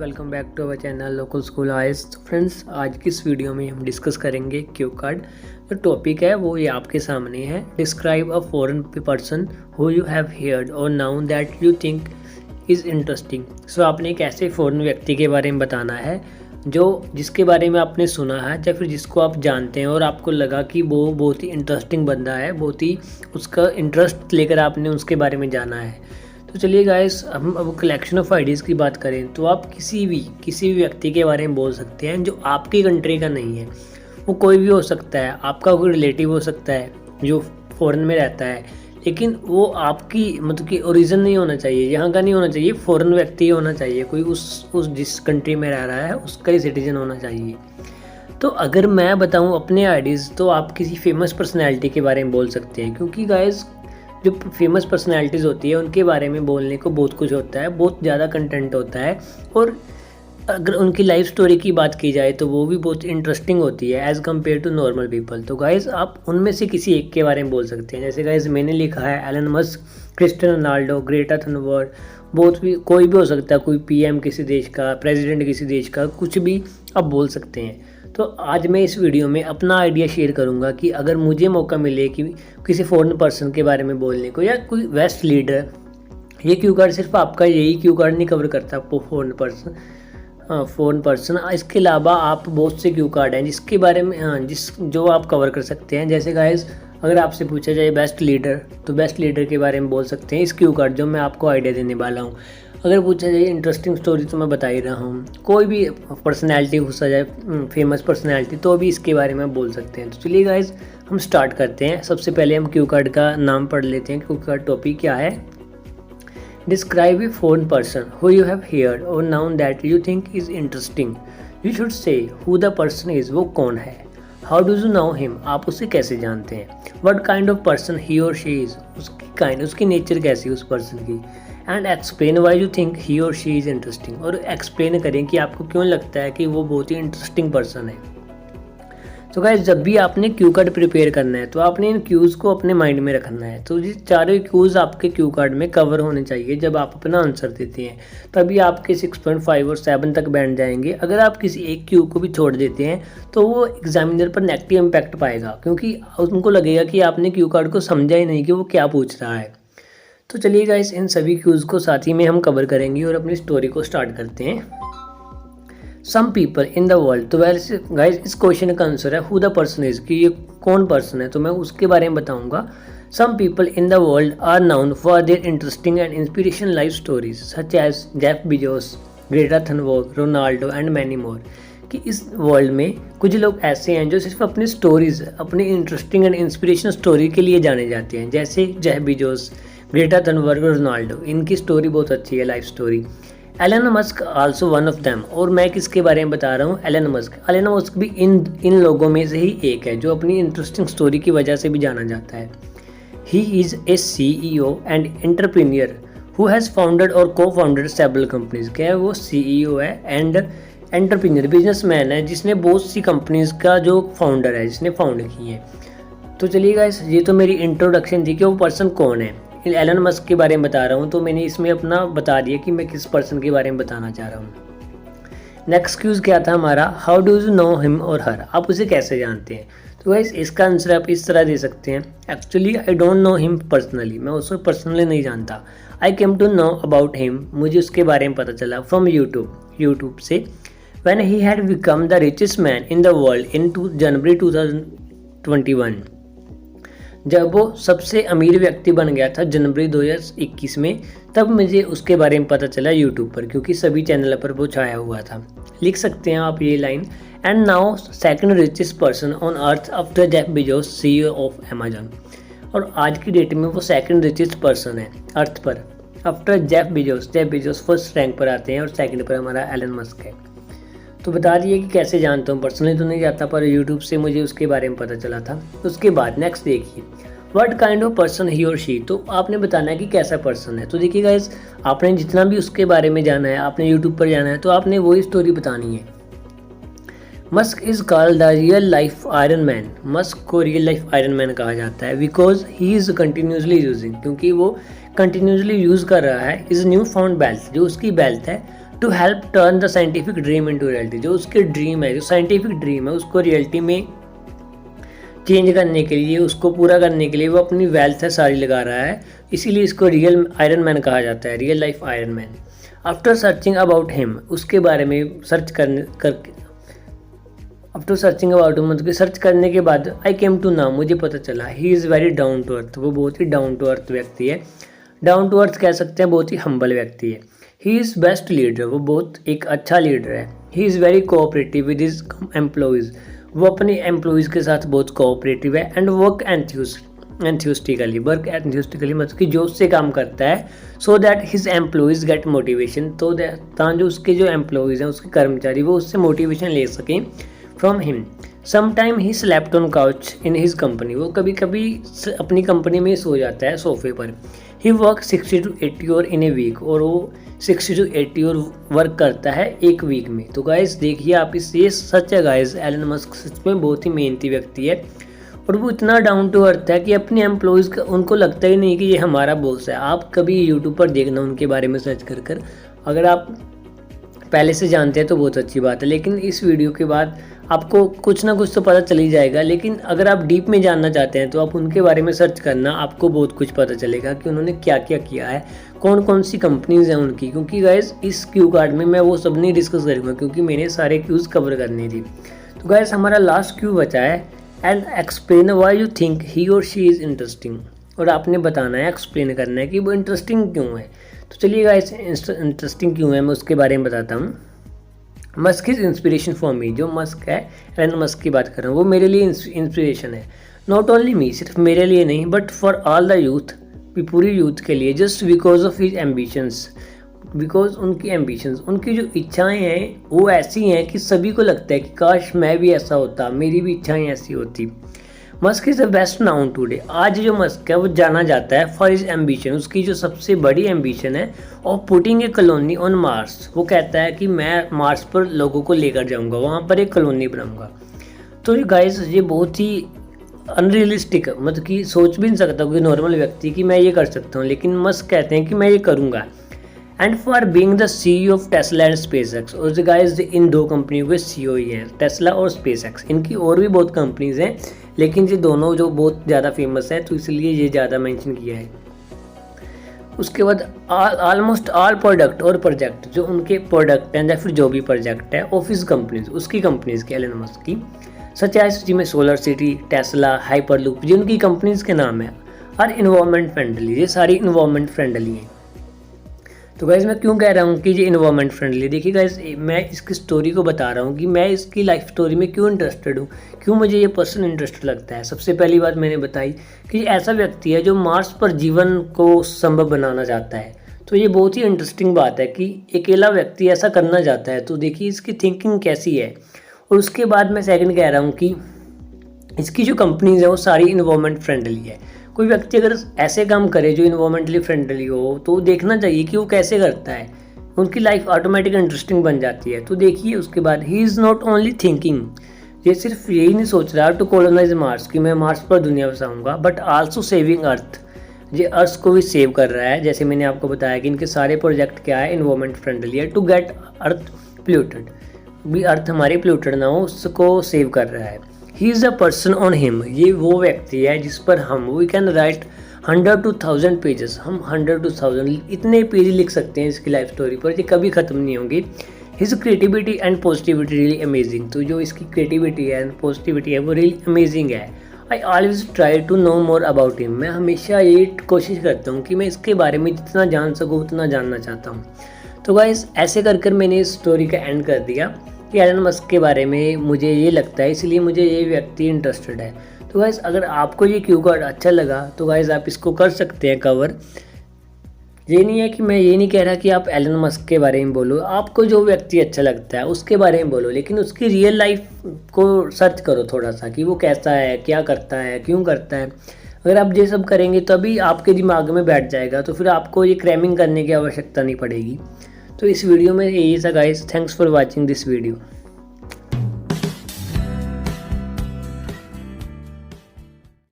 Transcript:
Welcome back to our channel local school ice. तो friends, आज की इस वीडियो में हम डिस्कस करेंगे क्यू कार्ड। जो टॉपिक है वो ये आपके सामने है। Describe a foreign person who you have heard or known that you think is interesting. So आपने एक ऐसे फॉरेन व्यक्ति के बारे में बताना है जो जिसके बारे में आपने सुना है या फिर जिसको आप जानते हैं और आपको लगा कि वो बहुत ही इंटरेस्टिंग बंदा है, बहुत ही उसका इंटरेस्ट लेकर आपने उसके बारे में जाना है। तो चलिए गाइस, हम अब कलेक्शन ऑफ आइडियाज़ की बात करें तो आप किसी भी व्यक्ति के बारे में बोल सकते हैं जो आपकी कंट्री का नहीं है। वो कोई भी हो सकता है, आपका कोई रिलेटिव हो सकता है जो फॉरेन में रहता है, लेकिन वो आपकी मतलब कि ओरिजिन नहीं होना चाहिए, यहाँ का नहीं होना चाहिए, फॉरेन व्यक्ति होना चाहिए, कोई उस जिस कंट्री में रह रहा है उसका ही सिटीजन होना चाहिए। तो अगर मैं बताऊँ अपने आइडियाज़ तो आप किसी फेमस पर्सनैलिटी के बारे में बोल सकते हैं, क्योंकि गाइस जो फेमस पर्सनैलिटीज़ होती है उनके बारे में बोलने को बहुत कुछ होता है, बहुत ज़्यादा कंटेंट होता है। और अगर उनकी लाइफ स्टोरी की बात की जाए तो वो भी बहुत इंटरेस्टिंग होती है as compare to normal people. तो गाइज़ आप उनमें से किसी एक के बारे में बोल सकते हैं। जैसे गाइज़ मैंने लिखा है Elon Musk, Cristiano Ronaldo, Greta Thunberg, बहुत भी कोई भी हो सकता है, कोई पीएम किसी देश का, प्रेसिडेंट किसी देश का, कुछ भी आप बोल सकते हैं। तो आज मैं इस वीडियो में अपना आइडिया शेयर करूंगा कि अगर मुझे मौका मिले कि किसी फॉरेन पर्सन के बारे में बोलने को या कोई वेस्ट लीडर, ये क्यू कार्ड सिर्फ आपका यही क्यू कार्ड नहीं कवर करता फॉरेन पर्सन, इसके अलावा आप बहुत से क्यू कार्ड हैं जिसके बारे में जो आप कवर कर सकते हैं। जैसे गाइस, अगर आपसे पूछा जाए बेस्ट लीडर तो बेस्ट लीडर के बारे में बोल सकते हैं इस क्यू कार्ड जो मैं आपको आइडिया देने वाला हूँ। अगर पूछा जाए इंटरेस्टिंग स्टोरी तो मैं बता ही रहा हूँ, कोई भी पर्सनैलिटी पूछा जाए फेमस पर्सनैलिटी तो भी इसके बारे में बोल सकते हैं। तो चलिए गाइस हम स्टार्ट करते हैं। सबसे पहले हम क्यू कार्ड का नाम पढ़ लेते हैं। क्यू कार्ड टॉपिक क्या है? Describe a foreign person who you have heard or known that you think is interesting. You should say who the person is, वो कौन है। How do you know him, आप उसे कैसे जानते हैं। What kind of person he or she is, उसकी nature कैसी उस पर्सन की। And explain why you think he or she is interesting, और एक्सप्लेन करें कि आपको क्यों लगता है कि वो बहुत ही इंटरेस्टिंग पर्सन है। तो गाइस, जब भी आपने क्यू कार्ड प्रिपेयर करना है तो आपने इन क्यूज़ को अपने माइंड में रखना है। तो ये चारों क्यूज़ आपके क्यू कार्ड में कवर होने चाहिए जब आप अपना आंसर देते हैं, तभी आपके 6.5 और 7 तक बैठ जाएंगे। अगर आप किसी एक क्यू को भी छोड़ देते हैं तो वो एग्जामिनर पर नेगेटिव इम्पैक्ट पाएगा, क्योंकि उनको लगेगा कि आपने क्यू कार्ड को समझा ही नहीं कि वो क्या पूछ रहा है। तो चलिए गाइस, इन सभी क्यूज़ को साथ ही में हम कवर करेंगे और अपनी स्टोरी को स्टार्ट करते हैं। Some people in the world, तो वैसे गाइस इस क्वेश्चन का आंसर है हु द पर्सन इज, कि ये कौन पर्सन है, तो मैं उसके बारे में बताऊंगा। Some people in the world are known for their interesting and inspiration life stories such as Jeff Bezos, Greta Thunberg, Ronaldo and many more. कि इस वर्ल्ड में कुछ लोग ऐसे हैं जो सिर्फ अपनी स्टोरीज, अपनी इंटरेस्टिंग एंड इंस्पिरेशनल स्टोरी के लिए जाने जाते हैं, जैसे जेफ बेजोस, ग्रेटा थनबर्ग और रोनाल्डो। इनकी स्टोरी बहुत अच्छी है, life story. Elon Musk also one of them, और मैं किसके बारे में बता रहा हूँ? एलन मस्क भी इन लोगों में से ही एक है जो अपनी इंटरेस्टिंग स्टोरी की वजह से भी जाना जाता है। He is a CEO and entrepreneur who has founded और को फाउंडेड सेवरल कंपनीज। क्या है? वो CEO है एंड एंटरप्रेन्योर, बिजनेसमैन है जिसने बहुत सी कंपनीज का जो फाउंडर है, जिसने फाउंड की है। तो चलिए गाइस, ये तो मेरी इंट्रोडक्शन थी कि वो पर्सन कौन है। एलन मस्क के बारे में बता रहा हूँ तो मैंने इसमें अपना बता दिया कि मैं किस पर्सन के बारे में बताना चाह रहा हूँ। नेक्स्ट क्यूज़ क्या था हमारा? How do you know him और हर, आप उसे कैसे जानते हैं। तो गाइस इसका आंसर आप इस तरह दे सकते हैं। Actually I don't know him personally, मैं उसे पर्सनली नहीं जानता। I came to know about him, मुझे उसके बारे में पता चला फ्रॉम यूट्यूब से। When he had become the richest man in the world in January 2021, जब वो सबसे अमीर व्यक्ति बन गया था जनवरी 2021 में, तब मुझे उसके बारे में पता चला यूट्यूब पर, क्योंकि सभी चैनल पर वो छाया हुआ था। लिख सकते हैं आप ये line, and now second richest person on earth after Jeff Bezos, CEO of Amazon. और आज की डेट में वो सेकंड रिचेस्ट पर्सन है अर्थ पर after Jeff Bezos first rank पर आते हैं और सेकंड पर हमारा एलन मस्क है। तो बता दिए कि कैसे जानता हूँ, पर्सनली तो नहीं जानता पर यूट्यूब से मुझे उसके बारे में पता चला था। उसके बाद नेक्स्ट देखिए, what kind of person he or she, तो आपने बताना है कि कैसा पर्सन है। तो देखिए गाइस, आपने जितना भी उसके बारे में जाना है, आपने यूट्यूब पर जाना है तो आपने वही स्टोरी बतानी है। Musk is called the real life iron man, Musk को रियल लाइफ आयरन मैन कहा जाता है because he is continuously using, क्योंकि वो कंटिन्यूसली यूज़ कर रहा है इज न्यू फाउंड बेल्ट, जो उसकी बेल्ट है to help turn the scientific dream into reality. जो उसके ड्रीम है, जो साइंटिफिक ड्रीम है, उसको रियलिटी में चेंज करने के लिए, उसको पूरा करने के लिए वो अपनी वेल्थ है सारी लगा रहा है। इसीलिए इसको रियल आयरन मैन कहा जाता है, real life iron man. After searching about him, उसके बारे में सर्च करके आफ्टर सर्चिंग अबाउट हिम मतलब कि सर्च करने के बाद आई केम टू नाउ, मुझे पता चला he is very down to earth. वो बहुत ही डाउन टू अर्थ व्यक्ति है। डाउन टू अर्थ कह सकते हैं, बहुत ही हम्बल व्यक्ति है। ही इज़ बेस्ट लीडर, वो बहुत एक अच्छा लीडर है। He is very cooperative with his employees, वो अपने एम्प्लॉयज़ के साथ बहुत कोऑपरेटिव है। एंड वर्क एंथ्यूस्टिकली मतलब कि जोश से काम करता है। So that his employees get motivation, तो जो उसके जो एम्प्लॉयज़ हैं, उसके कर्मचारी, वो उससे मोटिवेशन ले सकें from him. Sometime he slept on couch in his company, वो कभी कभी अपनी कंपनी में सो जाता है सोफे पर। He work 60 to 80 hour in a week, और वो 60 to 80 आवर वर्क करता है एक वीक में। तो गाइस देखिए आप, इस ये सच है गाइस, एलन मस्क सच में बहुत ही मेहनती व्यक्ति है। और वो इतना डाउन टू अर्थ है कि अपने एम्प्लॉयज़ का उनको लगता ही नहीं कि ये हमारा बॉस है। आप कभी यूट्यूब पर देखना उनके बारे में सर्च कर अगर आप पहले से जानते हैं तो बहुत अच्छी बात है, लेकिन इस वीडियो के बाद आपको कुछ ना कुछ तो पता चल ही जाएगा। लेकिन अगर आप डीप में जानना चाहते हैं तो आप उनके बारे में सर्च करना, आपको बहुत कुछ पता चलेगा कि उन्होंने क्या क्या किया है, कौन कौन सी कंपनीज हैं उनकी। क्योंकि गाइस इस क्यू कार्ड में मैं वो सब नहीं डिस्कस करूँगा, क्योंकि मैंने सारे क्यूज़ कवर करनी थी। तो गाइस हमारा लास्ट क्यू बचा है, and explain why you think he or she is interesting. और आपने बताना है, एक्सप्लेन करना है कि वो इंटरेस्टिंग क्यों है। तो चलिए गाइस इंटरेस्टिंग क्यों है मैं उसके बारे में बताता हूँ। Musk is inspiration for me, जो मस्क है, एलन मस्क की बात कर रहा हूँ, वो मेरे लिए इंस्पिरेशन है। नॉट ओनली मी, सिर्फ मेरे लिए नहीं, but for all the youth, पूरी यूथ के लिए। Just because of his ambitions, because उनकी एम्बिशंस, उनकी जो इच्छाएं हैं वो ऐसी हैं कि सभी को लगता है कि काश मैं भी ऐसा होता, मेरी भी इच्छाएं ऐसी होती। Musk is the best noun today, आज जो मस्क है वो जाना जाता है फॉर हिज एम्बिशन, उसकी जो सबसे बड़ी एम्बिशन है, और putting a colony on Mars. वो कहता है कि मैं मार्स पर लोगों को लेकर जाऊंगा, वहाँ पर एक कॉलोनी बनाऊंगा। तो ये गाइस ये बहुत ही अनरियलिस्टिक, मतलब कि सोच भी नहीं सकता कोई नॉर्मल व्यक्ति कि मैं ये कर सकता हूँ, लेकिन मस्क कहते हैं कि मैं ये करूँगा। And for being the CEO of Tesla and space x, और गाइस इन दो कंपनियों के CEO ही हैं, टेस्ला और स्पेस एक्स। इनकी और भी बहुत कंपनीज हैं, लेकिन ये दोनों जो बहुत ज़्यादा फेमस है, तो इसलिए ये ज़्यादा मेंशन किया है। उसके बाद ऑलमोस्ट ऑल प्रोडक्ट और प्रोजेक्ट, जो उनके प्रोडक्ट हैं या फिर जो भी प्रोजेक्ट है ऑफिस कंपनीज, उसकी कंपनीज के एलन मस्क की, सच एज जिसमें सोलर सिटी, टेस्ला, हाइपरलूप, जो उनकी कंपनीज के नाम है, और इन्वायरमेंट फ्रेंडली, ये सारी इन्वायरमेंट फ्रेंडली हैं। तो गाइज़ मैं क्यों कह रहा हूँ कि ये इन्वायरमेंट फ्रेंडली, देखिए गाइज़ मैं इसकी स्टोरी को बता रहा हूँ कि मैं इसकी लाइफ स्टोरी में क्यों इंटरेस्टेड हूँ, क्यों मुझे ये पर्सन इंटरेस्टेड लगता है। सबसे पहली बात मैंने बताई कि ऐसा व्यक्ति है जो मार्स पर जीवन को संभव बनाना चाहता है। तो ये बहुत ही इंटरेस्टिंग बात है कि अकेला व्यक्ति ऐसा करना चाहता है। तो देखिए इसकी थिंकिंग कैसी है। और उसके बाद मैं सेकंड कह रहा हूँ कि इसकी जो कंपनीज है वो सारी इन्वायरमेंट फ्रेंडली है। कोई व्यक्ति अगर ऐसे काम करे जो इन्वायरमेंटली फ्रेंडली हो, तो देखना चाहिए कि वो कैसे करता है, उनकी लाइफ ऑटोमेटिक इंटरेस्टिंग बन जाती है। तो देखिए उसके बाद he is not only thinking, ये सिर्फ यही नहीं सोच रहा टू कॉलोनाइज मार्स, कि मैं मार्स पर दुनिया बसाऊंगा, बट आल्सो सेविंग अर्थ, ये अर्थ को भी सेव कर रहा है। जैसे मैंने आपको बताया कि इनके सारे प्रोजेक्ट क्या है, इन्वायरमेंट फ्रेंडली है, टू गेट अर्थ पोल्यूटेड, भी अर्थ हमारी पोल्यूटेड ना हो, उसको सेव कर रहा है। He is a person on him, ये वो व्यक्ति है जिस पर हम we can write 100 to 1000 pages, हम 100 to 1000 इतने पेज लिख सकते हैं इसकी लाइफ स्टोरी पर, ये कभी ख़त्म नहीं होंगी। His creativity and positivity really amazing, तो जो इसकी क्रिएटिविटी है एंड पॉजिटिविटी है वो रियली अमेजिंग है। I always try to know more about him, मैं हमेशा ये कोशिश करता हूँ कि मैं इसके बारे में जितना जान सकूँ उतना जानना चाहता हूँ। तो गाइस ऐसे कर कर मैंने इस स्टोरी का एंड कर दिया कि एलन मस्क के बारे में मुझे ये लगता है, इसलिए मुझे ये व्यक्ति इंटरेस्टेड है। तो गाइस अगर आपको ये क्यू कार्ड अच्छा लगा तो गाइस आप इसको कर सकते हैं कवर। ये नहीं है कि मैं ये नहीं कह रहा कि आप एलन मस्क के बारे में बोलो, आपको जो व्यक्ति अच्छा लगता है उसके बारे में बोलो, लेकिन उसकी रियल लाइफ को सर्च करो थोड़ा सा कि वो कैसा है, क्या करता है, क्यों करता है। अगर आप ये सब करेंगे तभी आपके दिमाग में बैठ जाएगा, तो फिर आपको ये क्रैमिंग करने की आवश्यकता नहीं पड़ेगी। तो इस वीडियो में यही था guys, thanks for watching this video.